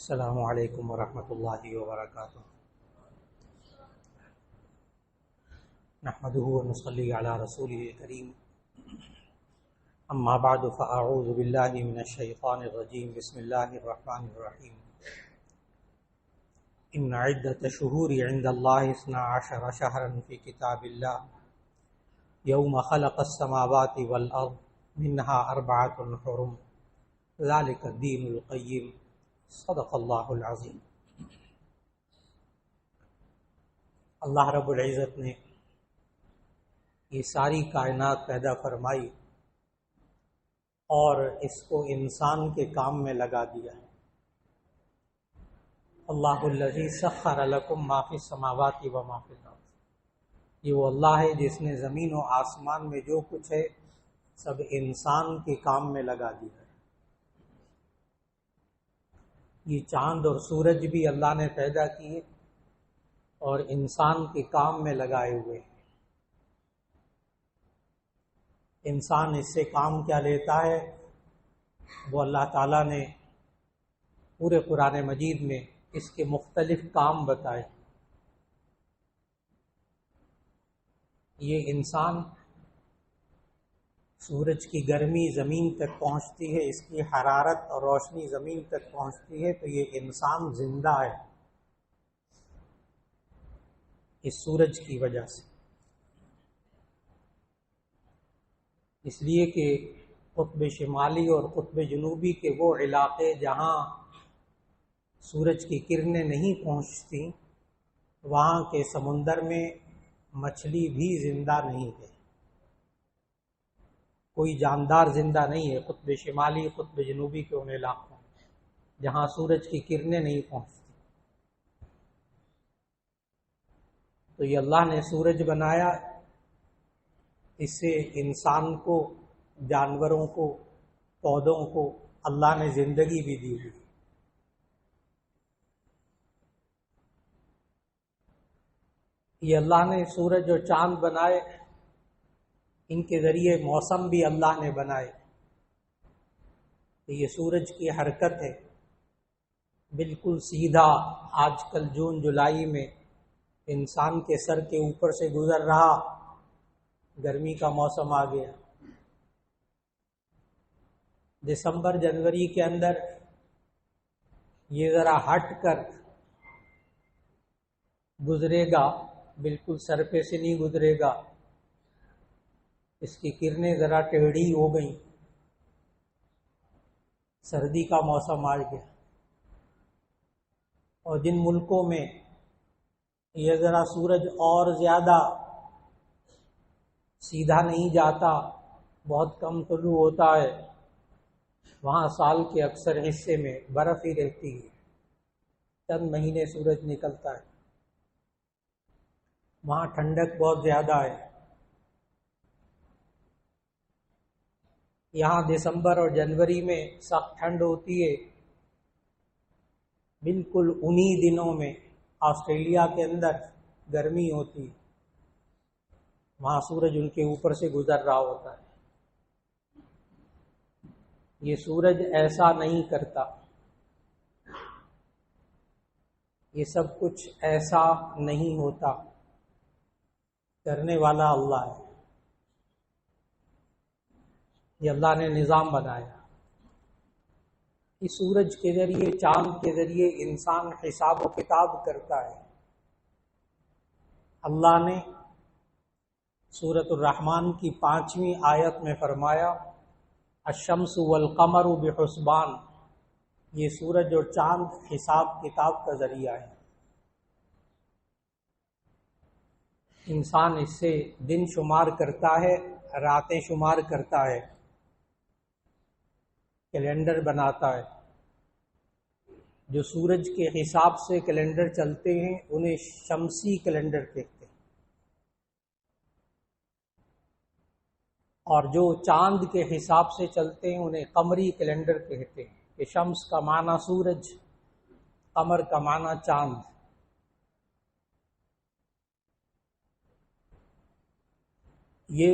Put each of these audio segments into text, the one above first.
السلام علیکم ورحمۃ اللہ وبرکاتہ۔ نحمده ونصلي على رسوله الكريم، اما بعد فاعوذ باللہ من الشیطان الرجیم، بسم اللہ الرحمن الرحیم۔ ان عدۃ الشہور عند اللہ 12 شہرا فی کتاب اللہ یوم خلق السماوات والارض منها 4 حرم ذلک الدین القیم، صدق اللہ العظیم۔ اللہ رب العزت نے یہ ساری کائنات پیدا فرمائی اور اس کو انسان کے کام میں لگا دیا ہے۔ اللہ الذی سخر لکم ما فی السماوات و ما فی الارض، یہ وہ اللہ ہے جس نے زمین و آسمان میں جو کچھ ہے سب انسان کے کام میں لگا دیا ہے۔ یہ چاند اور سورج بھی اللہ نے پیدا کیے اور انسان کے کام میں لگائے ہوئے ہیں۔ انسان اس سے کام کیا لیتا ہے وہ اللہ تعالیٰ نے پورے قرآن مجید میں اس کے مختلف کام بتائے۔ یہ انسان سورج کی گرمی زمین تک پہنچتی ہے، اس کی حرارت اور روشنی زمین تک پہنچتی ہے تو یہ انسان زندہ ہے اس سورج کی وجہ سے، اس لیے کہ قطب شمالی اور قطب جنوبی کے وہ علاقے جہاں سورج کی کرنیں نہیں پہنچتی وہاں کے سمندر میں مچھلی بھی زندہ نہیں ہے، کوئی جاندار زندہ نہیں ہے قطب شمالی قطب جنوبی کے ان علاقوں جہاں سورج کی کرنیں نہیں پہنچتی۔ تو یہ اللہ نے سورج بنایا، اس سے انسان کو، جانوروں کو، پودوں کو اللہ نے زندگی بھی دی ہوئی۔ یہ اللہ نے سورج اور چاند بنائے، ان کے ذریعے موسم بھی اللہ نے بنائے۔ تو یہ سورج کی حرکت ہے بالکل سیدھا، آج کل جون جولائی میں انسان کے سر کے اوپر سے گزر رہا، گرمی کا موسم آ گیا۔ دسمبر جنوری کے اندر یہ ذرا ہٹ کر گزرے گا، بالکل سر پہ سے نہیں گزرے گا، اس کی کرنیں ذرا ٹیڑھی ہو گئیں، سردی کا موسم آ گیا۔ اور جن ملکوں میں یہ ذرا سورج اور زیادہ سیدھا نہیں جاتا، بہت کم طلوع ہوتا ہے، وہاں سال کے اکثر حصے میں برف ہی رہتی ہے، چند مہینے سورج نکلتا ہے، وہاں ٹھنڈک بہت زیادہ ہے۔ یہاں دسمبر اور جنوری میں سخت ٹھنڈ ہوتی ہے، بالکل انہی دنوں میں آسٹریلیا کے اندر گرمی ہوتی ہے، وہاں سورج ان کے اوپر سے گزر رہا ہوتا ہے۔ یہ سورج ایسا نہیں کرتا، یہ سب کچھ ایسا نہیں ہوتا، کرنے والا اللہ ہے۔ یہ اللہ نے نظام بنایا۔ اس سورج کے ذریعے، چاند کے ذریعے انسان حساب و کتاب کرتا ہے۔ اللہ نے سورۃ الرحمن کی 5ویں آیت میں فرمایا الشمس والقمر بحسبان، یہ سورج اور چاند حساب کتاب کا ذریعہ ہے۔ انسان اس سے دن شمار کرتا ہے، راتیں شمار کرتا ہے، کیلنڈر بناتا ہے۔ جو سورج کے حساب سے کیلنڈر چلتے ہیں انہیں شمسی کیلنڈر کہتے ہیں، اور جو چاند کے حساب سے چلتے ہیں انہیں قمری کیلنڈر کہتے ہیں، کہ شمس کا معنی سورج، قمر کا معنی چاند۔ یہ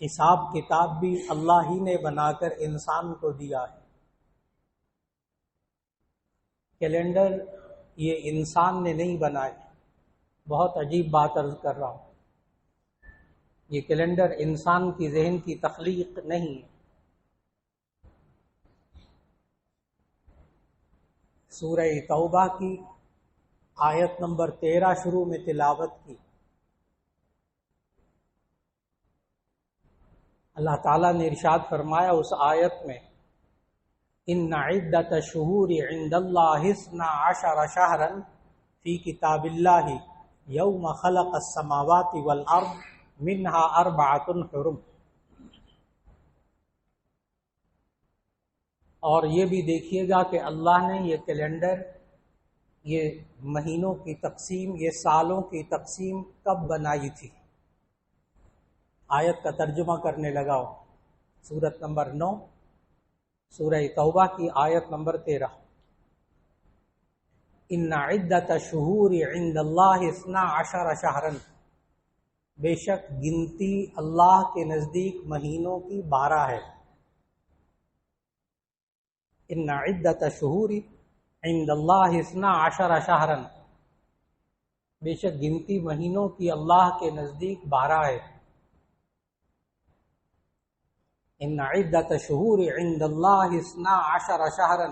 حساب کتاب بھی اللہ ہی نے بنا کر انسان کو دیا ہے۔ کیلنڈر یہ انسان نے نہیں بنائے. بہت عجیب بات عرض کر رہا ہوں. یہ کیلنڈر انسان کی ذہن کی تخلیق نہیں ہے. سورہ توبہ کی آیت نمبر 13 شروع میں تلاوت کی. اللہ تعالیٰ نے ارشاد فرمایا اس آیت میں، ان عدت الشہور عند اللہ 12 شہرا فی کتاب اللہ یوم خلق السماوات والارض منها 4 حرم. اور یہ بھی دیکھیے گا کہ اللہ نے یہ کیلنڈر، یہ مہینوں کی تقسیم، یہ سالوں کی تقسیم کب بنائی تھی. آیت کا ترجمہ کرنے لگا ہوں. سورت نمبر 9 سورہ توبہ کی آیت نمبر 13. ان عدت الشہور عند اللہ 12 شہرا، بے شک گنتی اللہ کے نزدیک مہینوں کی 12 ہے. ان عدت الشہور عند اللہ 12 شہرا، بے شک گنتی مہینوں کی اللہ کے نزدیک 12 ہے. ان عدت الشہور عند اللہ 12 شہرا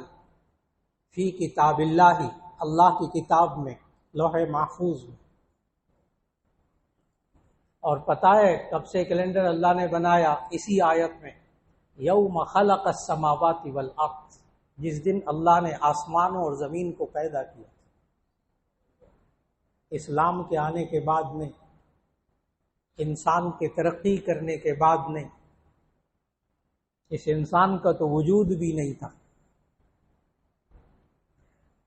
فی کتاب اللہ، اللہ کی کتاب میں، لوح محفوظ میں. اور پتہ ہے کب سے کیلنڈر اللہ نے بنایا؟ اسی آیت میں، یوم خلق السماوات والارض، جس دن اللہ نے آسمانوں اور زمین کو پیدا کیا. اسلام کے آنے کے بعد نہیں، انسان کے ترقی کرنے کے بعد نہیں. اس انسان کا تو وجود بھی نہیں تھا،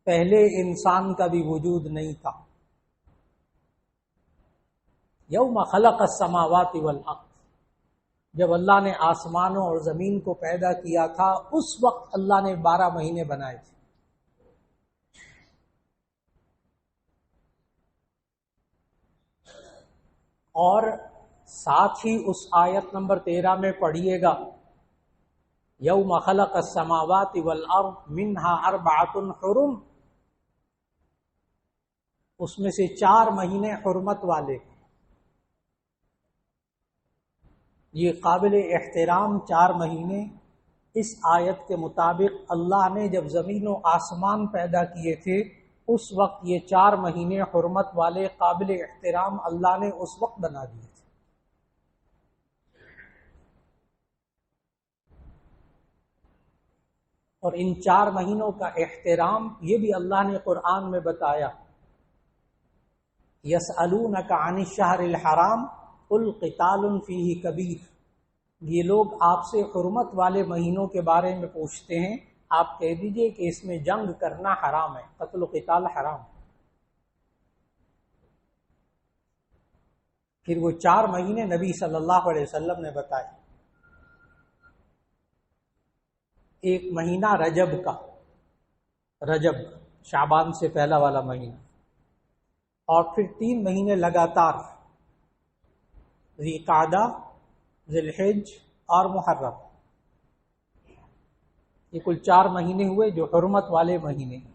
پہلے انسان کا بھی وجود نہیں تھا. یوم خلق السماوات والارض، جب اللہ نے آسمانوں اور زمین کو پیدا کیا تھا اس وقت اللہ نے 12 مہینے بنائے تھے. اور ساتھ ہی اس آیت نمبر 13 میں پڑھیے گا، یوم خلق السماوات والارض منها 4 حرم، اس میں سے 4 مہینے حرمت والے. یہ قابل احترام 4 مہینے اس آیت کے مطابق اللہ نے جب زمین و آسمان پیدا کیے تھے اس وقت یہ 4 مہینے حرمت والے قابل احترام اللہ نے اس وقت بنا دیے تھے. اور ان 4 مہینوں کا احترام یہ بھی اللہ نے قرآن میں بتایا، یسألونک عن الشہر الحرام قل قتال فیہ کبیر. یہ لوگ آپ سے حرمت والے مہینوں کے بارے میں پوچھتے ہیں، آپ کہہ دیجئے کہ اس میں جنگ کرنا حرام ہے، قتل و قتال حرام. پھر وہ 4 مہینے نبی صلی اللہ علیہ وسلم نے بتائے. ایک مہینہ رجب کا، رجب شعبان سے پہلا والا مہینہ، اور پھر 3 مہینے لگاتار، ذی قعدہ، ذی الحج اور محرم. یہ کل 4 مہینے ہوئے جو حرمت والے مہینے ہیں.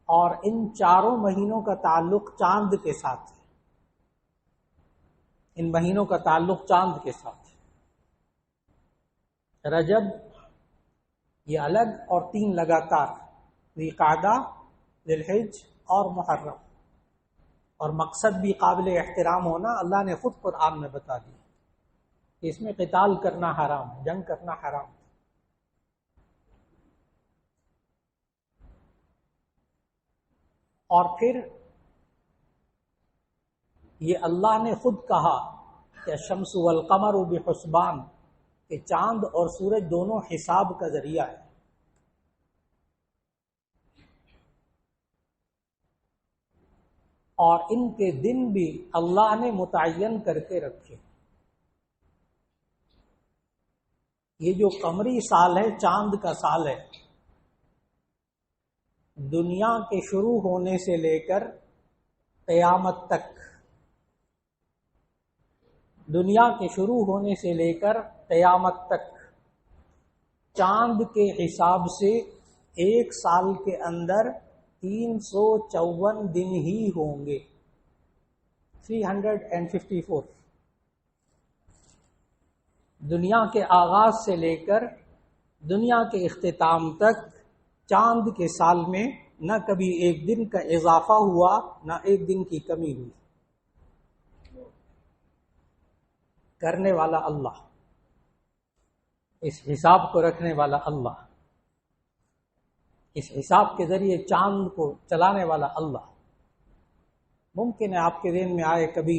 اور ان 4 مہینوں کا تعلق چاند کے ساتھ ہے. ان مہینوں کا تعلق چاند کے ساتھ ہے. رجب یہ الگ اور 3 لگاتار، ذی قعدہ، ذی الحج اور محرم. اور مقصد بھی قابل احترام ہونا اللہ نے خود قرآن میں بتا دیا کہ اس میں قتال کرنا حرام ہے، جنگ کرنا حرام ہے. اور پھر یہ اللہ نے خود کہا کہ الشمس والقمر بحسبان، کہ چاند اور سورج دونوں حساب کا ذریعہ ہے. اور ان کے دن بھی اللہ نے متعین کر کے رکھے. یہ جو قمری سال ہے، چاند کا سال ہے، دنیا کے شروع ہونے سے لے کر قیامت تک، دنیا کے شروع ہونے سے لے کر قیامت تک چاند کے حساب سے ایک سال کے اندر 354 دن ہی ہوں گے، 354۔ دنیا کے آغاز سے لے کر دنیا کے اختتام تک چاند کے سال میں نہ کبھی ایک دن کا اضافہ ہوا نہ ایک دن کی کمی ہوئی۔ کرنے والا اللہ، اس حساب کو رکھنے والا اللہ، اس حساب کے ذریعے چاند کو چلانے والا اللہ۔ ممکن ہے آپ کے ذہن میں آئے کبھی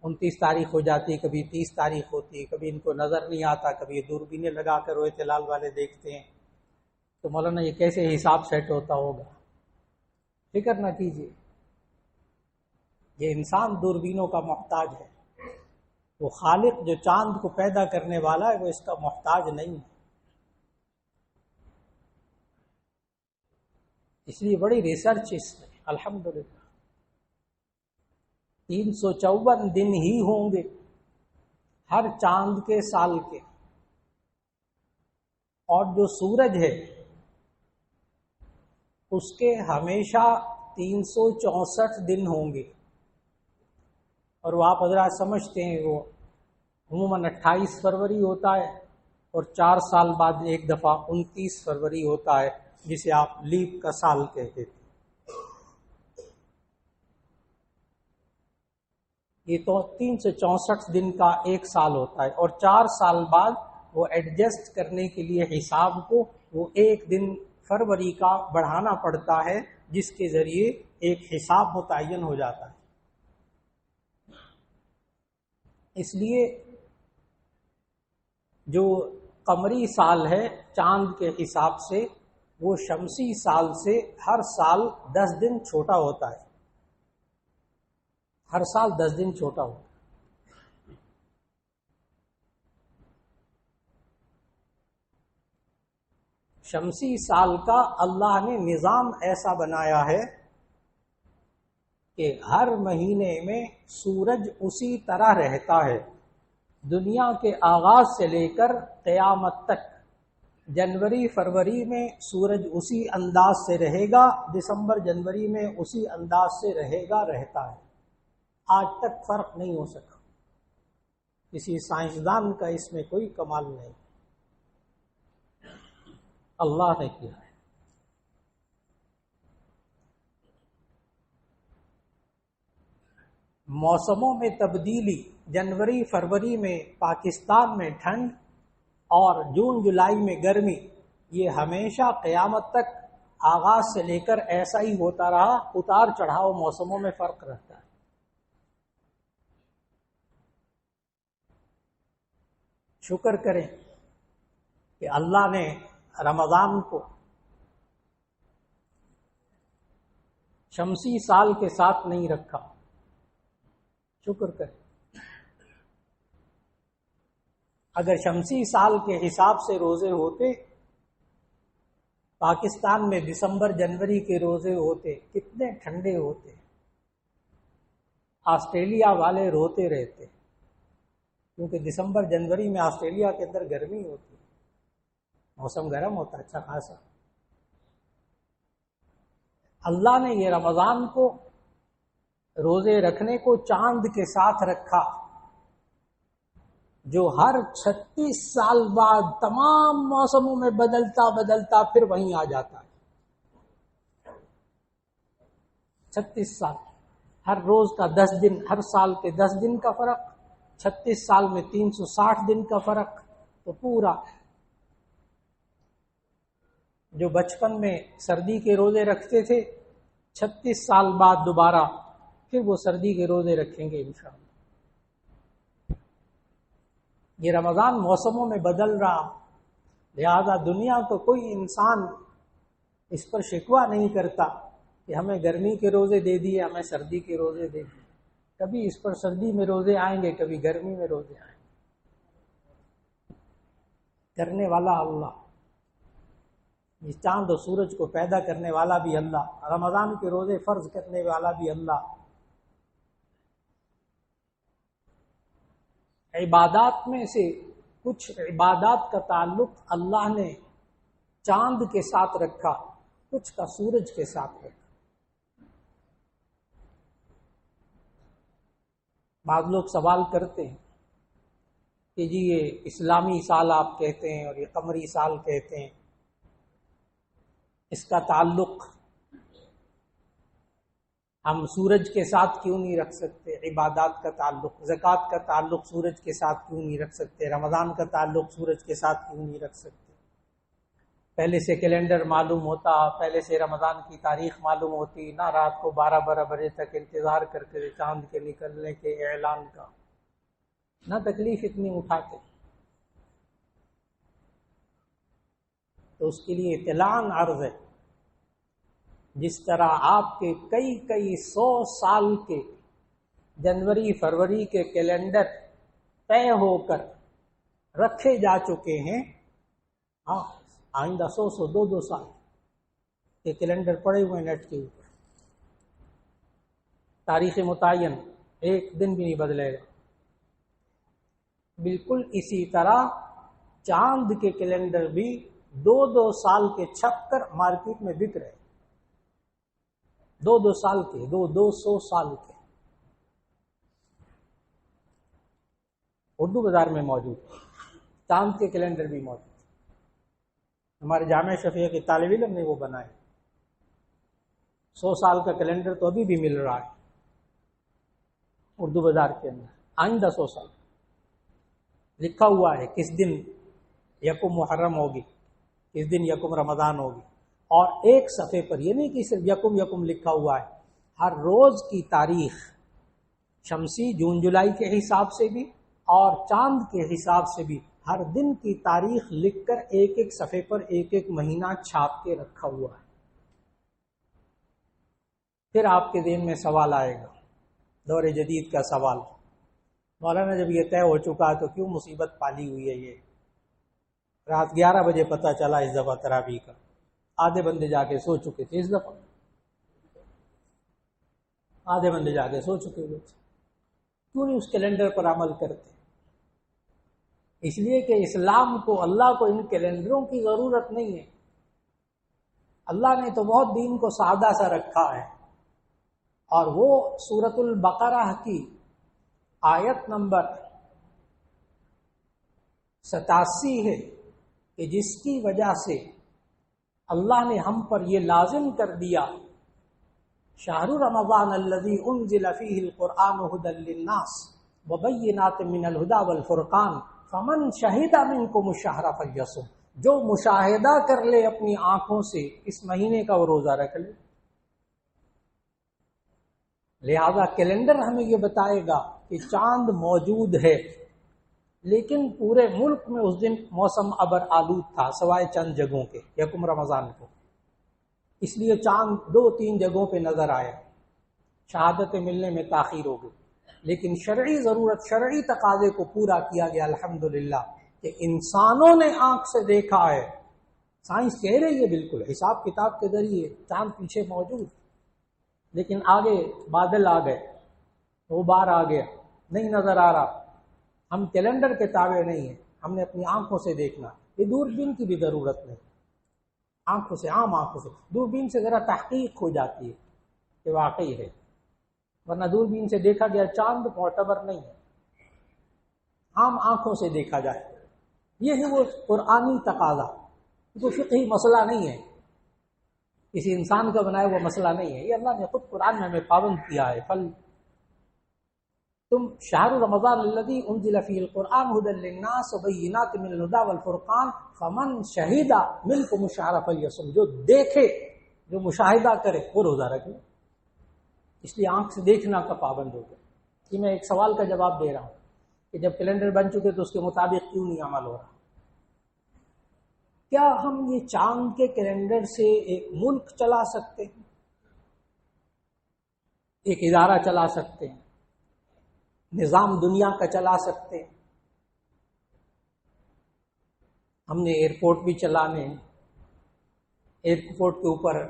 29 تاریخ ہو جاتی، کبھی 30 تاریخ ہوتی، کبھی ان کو نظر نہیں آتا، کبھی دوربینیں لگا کر روئے تلال والے دیکھتے ہیں، تو مولانا یہ کیسے حساب سیٹ ہوتا ہوگا؟ فکر نہ کیجیے، یہ انسان دوربینوں کا محتاج ہے، وہ خالق جو چاند کو پیدا کرنے والا ہے وہ اس کا محتاج نہیں ہے۔ اس لیے بڑی ریسرچ اس میں، الحمدللہ 354 دن ہی ہوں گے ہر چاند کے سال کے، اور جو سورج ہے اس کے ہمیشہ 364 دن ہوں گے، اور وہ آپ حضرات سمجھتے ہیں وہ عموماً 28 فروری ہوتا ہے، اور 4 سال بعد ایک دفعہ 29 فروری ہوتا ہے، جسے آپ لیپ کا سال کہتے تھے۔ یہ تو 364 دن کا ایک سال ہوتا ہے، اور 4 سال بعد وہ ایڈجسٹ کرنے کے لیے حساب کو وہ ایک دن فروری کا بڑھانا پڑتا ہے، جس کے ذریعے ایک حساب متعین ہو جاتا ہے۔ اس لیے جو قمری سال ہے چاند کے حساب سے، وہ شمسی سال سے ہر سال 10 دن چھوٹا ہوتا ہے، ہر سال 10 دن چھوٹا ہوتا ہے۔ شمسی سال کا اللہ نے نظام ایسا بنایا ہے کہ ہر مہینے میں سورج اسی طرح رہتا ہے، دنیا کے آغاز سے لے کر قیامت تک۔ جنوری فروری میں سورج اسی انداز سے رہے گا، دسمبر جنوری میں اسی انداز سے رہتا ہے، آج تک فرق نہیں ہو سکا۔ کسی سائنسدان کا اس میں کوئی کمال نہیں، اللہ نے کیا ہے۔ موسموں میں تبدیلی، جنوری فروری میں پاکستان میں ٹھنڈ اور جون جولائی میں گرمی، یہ ہمیشہ قیامت تک آغاز سے لے کر ایسا ہی ہوتا رہا، اتار چڑھاؤ موسموں میں فرق رہتا ہے۔ شکر کریں کہ اللہ نے رمضان کو شمسی سال کے ساتھ نہیں رکھا، شکر کریں۔ اگر شمسی سال کے حساب سے روزے ہوتے، پاکستان میں دسمبر جنوری کے روزے ہوتے، کتنے ٹھنڈے ہوتے، آسٹریلیا والے روتے رہتے، کیونکہ دسمبر جنوری میں آسٹریلیا کے اندر گرمی ہوتی، موسم گرم ہوتا اچھا خاصا۔ اللہ نے یہ رمضان کو روزے رکھنے کو چاند کے ساتھ رکھا، جو ہر 36 سال بعد تمام موسموں میں بدلتا پھر وہیں آ جاتا ہے۔ 36 سال، ہر روز کا 10 دن، ہر سال کے 10 دن کا فرق، 36 سال میں 360 دن کا فرق، تو پورا جو بچپن میں سردی کے روزے رکھتے تھے، 36 سال بعد دوبارہ پھر وہ سردی کے روزے رکھیں گے انشاءاللہ۔ یہ رمضان موسموں میں بدل رہا، لہذا دنیا تو کوئی انسان اس پر شکوہ نہیں کرتا کہ ہمیں گرمی کے روزے دے دیے، ہمیں سردی کے روزے دے دیے۔ کبھی اس پر سردی میں روزے آئیں گے، کبھی گرمی میں روزے آئیں گے۔ کرنے والا اللہ، یہ چاند و سورج کو پیدا کرنے والا بھی اللہ، رمضان کے روزے فرض کرنے والا بھی اللہ۔ عبادات میں سے کچھ عبادات کا تعلق اللہ نے چاند کے ساتھ رکھا، کچھ کا سورج کے ساتھ رکھا۔ بعض لوگ سوال کرتے ہیں کہ جی یہ اسلامی سال آپ کہتے ہیں اور یہ قمری سال کہتے ہیں، اس کا تعلق ہم سورج کے ساتھ کیوں نہیں رکھ سکتے؟ عبادات کا تعلق، زکوٰۃ کا تعلق سورج کے ساتھ کیوں نہیں رکھ سکتے؟ رمضان کا تعلق سورج کے ساتھ کیوں نہیں رکھ سکتے؟ پہلے سے کیلنڈر معلوم ہوتا، پہلے سے رمضان کی تاریخ معلوم ہوتی، نہ رات کو 12 بجے تک انتظار کرتے چاند کے نکلنے کے اعلان کا، نہ تکلیف اتنی اٹھاتے۔ تو اس کے لیے اطلاعاً عرض ہے، جس طرح آپ کے کئی 100 سال کے جنوری فروری کے کیلنڈر طے ہو کر رکھے جا چکے ہیں، آئندہ 100 سال کے کیلنڈر پڑے ہوئے نیٹ کے اوپر، تاریخ متعین ایک دن بھی نہیں بدلے گا۔ بالکل اسی طرح چاند کے کیلنڈر بھی 2 سال کے چھپ کر مارکیٹ میں بک رہے، 2 سال کے، 200 سال کے، اردو بازار میں موجود، چاند کے کیلنڈر بھی موجود۔ ہمارے جامعہ شفیع کے طالب علم نے وہ بنائے، 100 سال کا کیلنڈر تو ابھی بھی مل رہا ہے اردو بازار کے اندر، آئندہ 100 سال لکھا ہوا ہے کس دن یکم محرم ہوگی، کس دن یکم رمضان ہوگی، اور ایک صفحے پر یہ نہیں کہ صرف یکم لکھا ہوا ہے، ہر روز کی تاریخ شمسی جون جولائی کے حساب سے بھی اور چاند کے حساب سے بھی ہر دن کی تاریخ لکھ کر ایک صفحے پر ایک مہینہ چھاپ کے رکھا ہوا ہے۔ پھر آپ کے ذہن میں سوال آئے گا، دور جدید کا سوال، مولانا جب یہ طے ہو چکا تو کیوں مصیبت پالی ہوئی ہے؟ یہ رات 11 بجے پتہ چلا اس دفعہ تراویح کا، آدھے بندے جا کے سو چکے تھے، اس دفعہ آدھے بندے جا کے سو چکے ہوئے تھے، کیوں نہیں اس کیلنڈر پر عمل کرتے؟ اس لیے کہ اسلام کو، اللہ کو ان کیلنڈروں کی ضرورت نہیں ہے، اللہ نے تو بہت دین کو سادہ سا رکھا ہے، اور وہ سورۃ البقرہ کی آیت نمبر 87 ہے کہ جس کی وجہ سے اللہ نے ہم پر یہ لازم کر دیا، شہر رمضان الذی انزل فیہ القرآن ھدی للناس وبینات من الھدی والفرقان فمن شہد منکم الشہر فلیصم، جو مشاہدہ کر لے اپنی آنکھوں سے اس مہینے کا وہ روزہ رکھ لے۔ لہذا کیلنڈر ہمیں یہ بتائے گا کہ چاند موجود ہے، لیکن پورے ملک میں اس دن موسم ابر آلود تھا سوائے چند جگہوں کے، یکم رمضان کو، اس لیے چاند 2-3 جگہوں پہ نظر آیا، شہادت ملنے میں تاخیر ہو گئی، لیکن شرعی ضرورت، شرعی تقاضے کو پورا کیا گیا الحمدللہ کہ انسانوں نے آنکھ سے دیکھا ہے، سائنس کہہ رہی ہے بالکل حساب کتاب کے ذریعے چاند پیچھے موجود، لیکن آگے بادل آ گئے، غبار آ گیا، نہیں نظر آ رہا، ہم کیلنڈر کے تابع نہیں ہیں، ہم نے اپنی آنکھوں سے دیکھنا، یہ دوربین کی بھی ضرورت نہیں، آنکھوں سے، عام آنکھوں سے، دوربین سے ذرا تحقیق ہو جاتی ہے کہ واقعی ہے، ورنہ دوربین سے دیکھا گیا چاند معتبر نہیں ہے، عام آنکھوں سے دیکھا جائے، یہ ہے وہ قرآنی تقاضا، کوئی فقہی مسئلہ نہیں ہے، کسی انسان کا بنایا وہ مسئلہ نہیں ہے، یہ اللہ نے خود قرآن میں ہمیں پابند کیا ہے، تم شہر رمضان الذی انزل فیہ القرآن ھدی للناس وبینات من الھدی والفرقان فمن شہد منکم الشہر فلیصم، جو دیکھے، جو مشاہدہ کرے وہ روزہ رکھے، اس لیے آنکھ سے دیکھنا کا پابند ہو گیا۔ کہ میں ایک سوال کا جواب دے رہا ہوں کہ جب کیلنڈر بن چکے تو اس کے مطابق کیوں نہیں عمل ہو رہا؟ کیا ہم یہ چاند کے کیلنڈر سے ایک ملک چلا سکتے ہیں، ایک ادارہ چلا سکتے ہیں، نظام دنیا کا چلا سکتے ہیں؟ ہم نے ایئرپورٹ بھی چلانے ہیں، ایئرپورٹ کے اوپر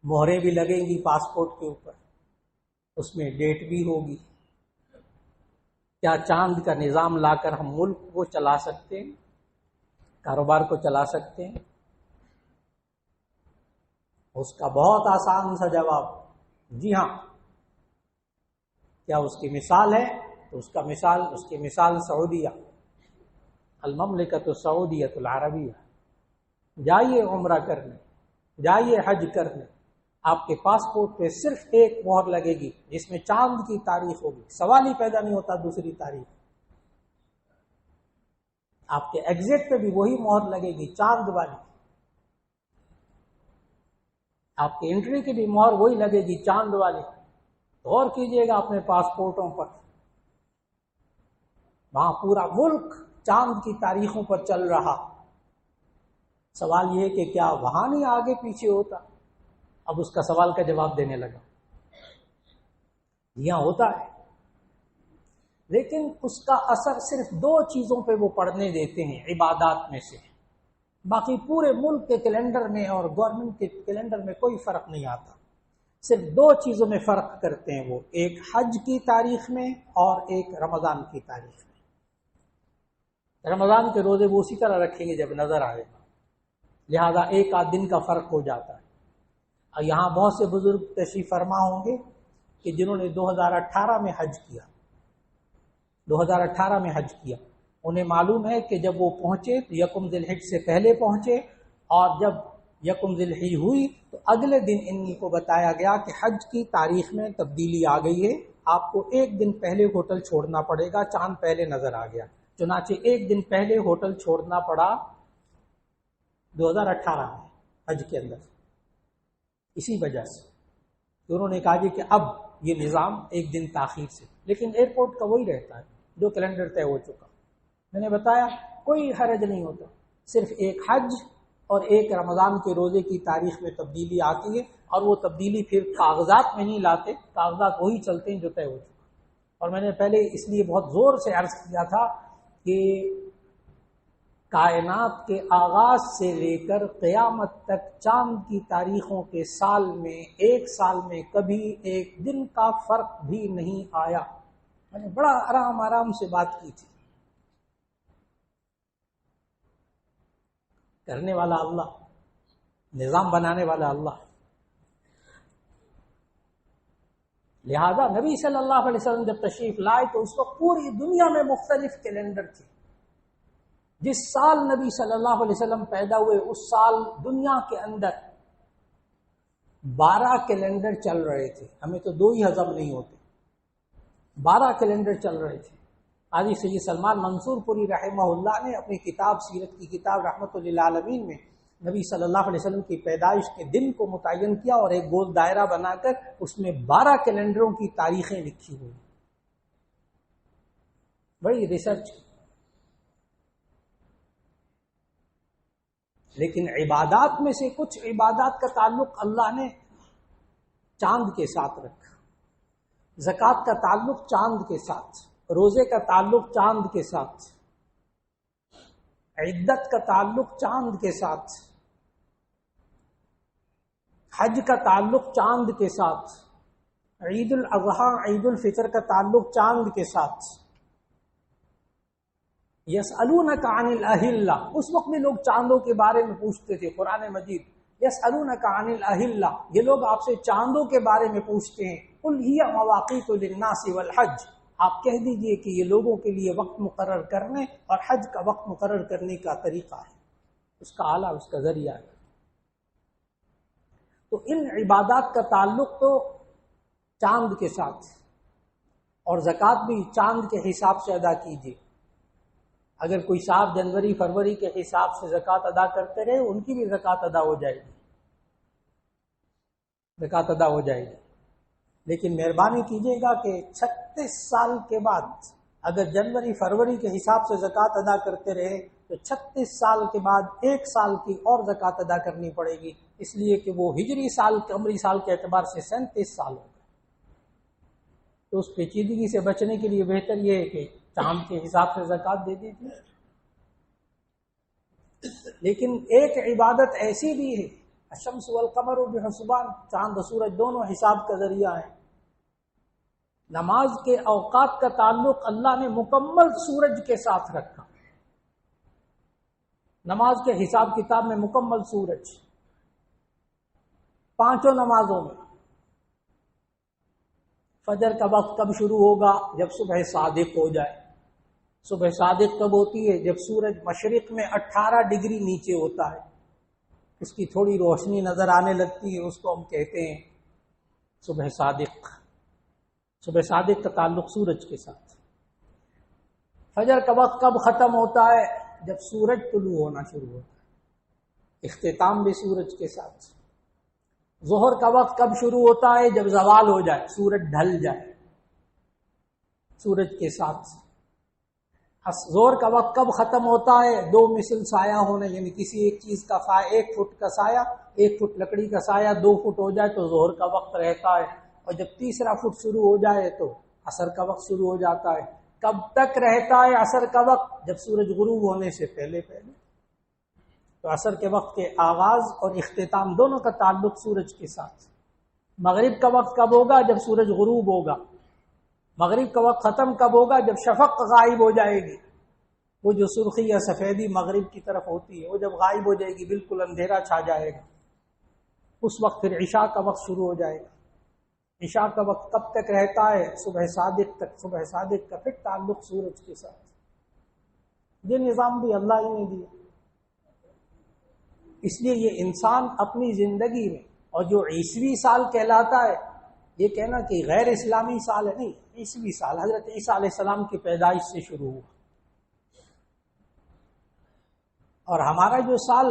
مہریں بھی لگیں گی، پاسپورٹ کے اوپر اس میں ڈیٹ بھی ہوگی، کیا چاند کا نظام لا کر ہم ملک کو چلا سکتے ہیں، کاروبار کو چلا سکتے ہیں؟ اس کا بہت آسان سا جواب، جی ہاں۔ کیا اس کی مثال ہے؟ تو اس کی مثال سعودیہ، المملکۃ السعودیۃ العربیہ۔ جائیے عمرہ کرنے، جائیے حج کرنے، آپ کے پاسپورٹ پہ صرف ایک مہر لگے گی جس میں چاند کی تاریخ ہوگی، سوال ہی پیدا نہیں ہوتا دوسری تاریخ۔ آپ کے ایگزٹ پہ بھی وہی مہر لگے گی، چاند والی۔ آپ کی انٹری کی بھی مہر وہی لگے گی، چاند والی۔ غور کیجئے گا اپنے پاسپورٹوں پر، وہاں پورا ملک چاند کی تاریخوں پر چل رہا۔ سوال یہ ہے کہ کیا وہاں نہیں آگے پیچھے ہوتا؟ اب اس کا سوال کا جواب دینے لگا، یہاں ہوتا ہے، لیکن اس کا اثر صرف دو چیزوں پہ وہ پڑھنے دیتے ہیں عبادات میں سے، باقی پورے ملک کے کیلنڈر میں اور گورنمنٹ کے کیلنڈر میں کوئی فرق نہیں آتا۔ صرف دو چیزوں میں فرق کرتے ہیں وہ، ایک حج کی تاریخ میں اور ایک رمضان کی تاریخ میں۔ رمضان کے روزے وہ اسی طرح رکھیں گے جب نظر آئے گا، لہذا ایک آدھ دن کا فرق ہو جاتا ہے۔ اور یہاں بہت سے بزرگ تشریف فرما ہوں گے کہ جنہوں نے 2018 میں حج کیا، 2018 میں حج کیا، انہیں معلوم ہے کہ جب وہ پہنچے تو یکم ذی الحج سے پہلے پہنچے، اور جب یکم ذی الحج ہوئی تو اگلے دن ان کو بتایا گیا کہ حج کی تاریخ میں تبدیلی آ گئی ہے، آپ کو ایک دن پہلے ہوٹل چھوڑنا پڑے گا، چاند پہلے نظر آ گیا۔ چنانچہ ایک دن پہلے ہوٹل چھوڑنا پڑا 2018 میں حج کے اندر، اسی وجہ سے انہوں نے کہا جی کہ اب یہ نظام ایک دن تاخیر سے، لیکن ایئرپورٹ کا وہی رہتا ہے جو کیلنڈر طے ہو چکا۔ میں نے بتایا کوئی حرج نہیں ہوتا، صرف ایک حج اور ایک رمضان کے روزے کی تاریخ میں تبدیلی آتی ہے، اور وہ تبدیلی پھر کاغذات میں نہیں لاتے، کاغذات وہی چلتے ہیں جو طے ہو چکا۔ اور میں نے پہلے اس لیے بہت زور سے عرض کیا تھا کہ کائنات کے آغاز سے لے کر قیامت تک چاند کی تاریخوں کے سال میں، ایک سال میں کبھی ایک دن کا فرق بھی نہیں آیا۔ میں نے بڑا آرام سے بات کی تھی۔ کرنے والا اللہ، نظام بنانے والا اللہ۔ لہذا نبی صلی اللہ علیہ وسلم جب تشریف لائے تو اس وقت پوری دنیا میں مختلف کیلنڈر تھے۔ جس سال نبی صلی اللہ علیہ وسلم پیدا ہوئے اس سال دنیا کے اندر 12 کیلنڈر چل رہے تھے، ہمیں تو 2 ہی ہضم نہیں ہوتے، 12 کیلنڈر چل رہے تھے۔ قاضی سید سلمان منصور پوری رحمہ اللہ نے اپنی کتاب سیرت کی کتاب رحمت للعالمین میں نبی صلی اللہ علیہ وسلم کی پیدائش کے دن کو متعین کیا اور ایک گول دائرہ بنا کر اس میں 12 کیلنڈروں کی تاریخیں لکھی ہوئی، بڑی ریسرچ۔ لیکن عبادات میں سے کچھ عبادات کا تعلق اللہ نے چاند کے ساتھ رکھا، زکوٰۃ کا تعلق چاند کے ساتھ، روزے کا تعلق چاند کے ساتھ، عدت کا تعلق چاند کے ساتھ، حج کا تعلق چاند کے ساتھ، عید الاضحیٰ عید الفطر کا تعلق چاند کے ساتھ۔ یسألونک عن الاہلہ، اس وقت بھی لوگ چاندوں کے بارے میں پوچھتے تھے، قرآن مجید یسألونک عن الاہلہ، یہ لوگ آپ سے چاندوں کے بارے میں پوچھتے ہیں، قل ہی مواقیت للناس والحج، آپ کہہ دیجئے کہ یہ لوگوں کے لیے وقت مقرر کرنے اور حج کا وقت مقرر کرنے کا طریقہ ہے، اس کا آلہ، اس کا ذریعہ ہے۔ تو ان عبادات کا تعلق تو چاند کے ساتھ، اور زکوٰۃ بھی چاند کے حساب سے ادا کیجیے۔ اگر کوئی صاحب جنوری فروری کے حساب سے زکوٰۃ ادا کرتے رہے، ان کی بھی زکوٰۃ ادا ہو جائے گی، زکوٰۃ ادا ہو جائے گی۔ لیکن مہربانی کیجیے گا کہ 36 سال کے بعد اگر جنوری فروری کے حساب سے زکوٰۃ ادا کرتے رہے تو 36 سال کے بعد 1 سال کی اور زکوٰۃ ادا کرنی پڑے گی، اس لیے کہ وہ ہجری سال قمری سال کے اعتبار سے 37 سال ہوگا۔ تو اس پیچیدگی سے بچنے کے لیے بہتر یہ ہے کہ چاند کے حساب سے زکوٰۃ دے دیجیے۔ لیکن ایک عبادت ایسی بھی ہے، الشمس والقمر بحسبان، چاند و سورج دونوں حساب کا ذریعہ ہیں۔ نماز کے اوقات کا تعلق اللہ نے مکمل سورج کے ساتھ رکھا، نماز کے حساب کتاب میں مکمل سورج۔ 5 نمازوں میں فجر کا وقت کب شروع ہوگا؟ جب صبح صادق ہو جائے۔ صبح صادق کب ہوتی ہے؟ جب سورج مشرق میں 18 ڈگری نیچے ہوتا ہے، اس کی تھوڑی روشنی نظر آنے لگتی ہے، اس کو ہم کہتے ہیں صبح صادق۔ صبح صادق کا تعلق سورج کے ساتھ۔ فجر کا وقت کب ختم ہوتا ہے؟ جب سورج طلوع ہونا شروع ہوتا ہے، اختتام بھی سورج کے ساتھ۔ ظہر کا وقت کب شروع ہوتا ہے؟ جب زوال ہو جائے، سورج ڈھل جائے، سورج کے ساتھ۔ ظہر کا وقت کب ختم ہوتا ہے؟ 2 مثل سایہ ہونے، یعنی کسی ایک چیز کا سایہ، 1 فٹ کا سایہ، 1 فٹ لکڑی کا سایہ 2 فٹ ہو جائے تو ظہر کا وقت رہتا ہے، اور جب تیسرا فٹ شروع ہو جائے تو عصر کا وقت شروع ہو جاتا ہے۔ کب تک رہتا ہے عصر کا وقت؟ جب سورج غروب ہونے سے پہلے پہلے۔ تو عصر کے وقت کے آغاز اور اختتام دونوں کا تعلق سورج کے ساتھ۔ مغرب کا وقت کب ہوگا؟ جب سورج غروب ہوگا۔ مغرب کا وقت ختم کب ہوگا؟ جب شفق غائب ہو جائے گی، وہ جو سرخی یا سفیدی مغرب کی طرف ہوتی ہے وہ جب غائب ہو جائے گی، بالکل اندھیرا چھا جائے گا، اس وقت پھر عشاء کا وقت شروع ہو جائے گا۔ عشاء کا وقت کب تک رہتا ہے؟ صبح صادق تک۔ صبح صادق کا پھر تعلق سورج کے ساتھ۔ یہ نظام بھی اللہ ہی نے دیا، اس لیے یہ انسان اپنی زندگی میں، اور جو عیسوی سال کہلاتا ہے، یہ کہنا کہ غیر اسلامی سال ہے، نہیں، عیسوی سال حضرت عیسیٰ علیہ السلام کی پیدائش سے شروع ہوا، اور ہمارا جو سال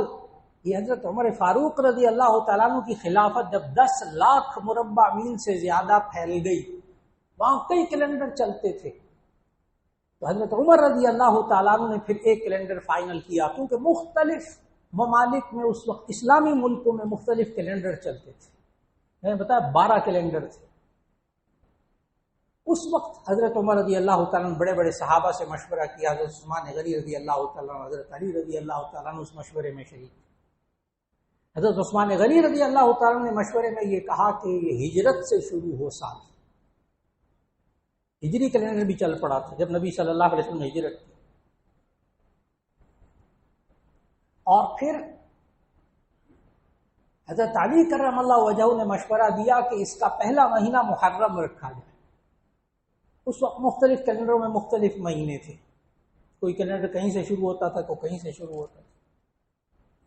یہ حضرت عمر فاروق رضی اللہ تعالیٰ عنہ کی خلافت جب 10 لاکھ مربع میل سے زیادہ پھیل گئی، وہاں کئی کیلنڈر چلتے تھے، تو حضرت عمر رضی اللہ تعالیٰ عنہ نے پھر ایک کیلنڈر فائنل کیا، کیونکہ مختلف ممالک میں اس وقت اسلامی ملکوں میں مختلف کیلنڈر چلتے تھے، میں نے بتایا 12 کیلنڈر تھے۔ اس وقت حضرت عمر رضی اللہ تعالیٰ نے بڑے بڑے صحابہ سے مشورہ کیا، حضرت عثمان غنی رضی اللہ تعالیٰ عنہ، حضرت علی رضی اللہ تعالیٰ عنہ اس مشورے میں شریک تھے۔ حضرت عثمان غنی رضی اللہ تعالیٰ نے مشورے میں یہ کہا کہ یہ ہجرت سے شروع ہو سال، ہجری کیلنڈر بھی چل پڑا تھا جب نبی صلی اللہ علیہ وسلم نے ہجرت کی۔ اور پھر حضرت علی کرم اللہ وجہہ نے مشورہ دیا کہ اس کا پہلا مہینہ محرم رکھا جائے۔ اس وقت مختلف کیلنڈروں میں مختلف مہینے تھے، کوئی کیلنڈر کہیں سے شروع ہوتا تھا، کوئی کہیں سے شروع ہوتا تھا۔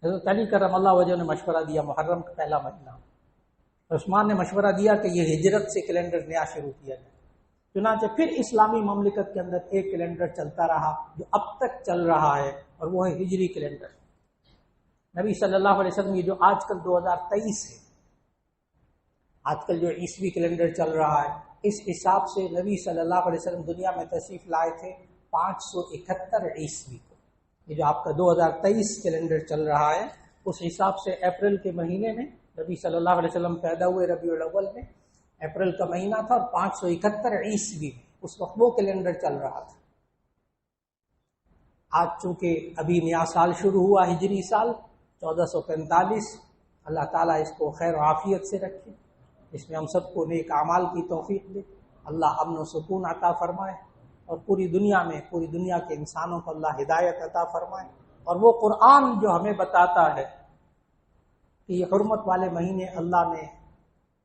حضرت علی کرم اللہ وجہہ نے مشورہ دیا محرم کا پہلا مہینہ، عثمان نے مشورہ دیا کہ یہ ہجرت سے کیلنڈر نیا شروع کیا جائے۔ چنانچہ پھر اسلامی مملکت کے اندر ایک کیلنڈر چلتا رہا جو اب تک چل رہا ہے، اور وہ ہے ہجری کیلنڈر۔ نبی صلی اللہ علیہ وسلم یہ جو آج کل 2023 ہے، آج کل جو عیسوی کیلنڈر چل رہا ہے، اس حساب سے نبی صلی اللہ علیہ وسلم دنیا میں تشریف لائے تھے 571 عیسوی کو۔ یہ جو آپ کا 2023 کیلنڈر چل رہا ہے، اس حساب سے اپریل کے مہینے میں نبی صلی اللہ علیہ وسلم پیدا ہوئے، ربیع الاول میں، اپریل کا مہینہ تھا، اور 571 عیسوی میں اس وقت وہ کیلنڈر چل رہا تھا۔ آج چونکہ ابھی نیا سال شروع ہوا، ہجری سال 1445، اللہ تعالیٰ اس کو خیر و عافیت سے رکھے، اس میں ہم سب کو نیک اعمال کی توفیق دے، اللہ امن و سکون عطا فرمائے، اور پوری دنیا میں پوری دنیا کے انسانوں کو اللہ ہدایت عطا فرمائے۔ اور وہ قرآن جو ہمیں بتاتا ہے کہ یہ حرمت والے مہینے اللہ نے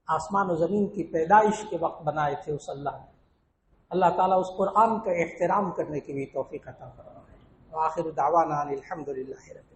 آسمان و زمین کی پیدائش کے وقت بنائے تھے، اس اللہ تعالیٰ اس قرآن کا احترام کرنے کی بھی توفیق عطا فرمائے۔ وآخر دعوانا الحمدللہ رب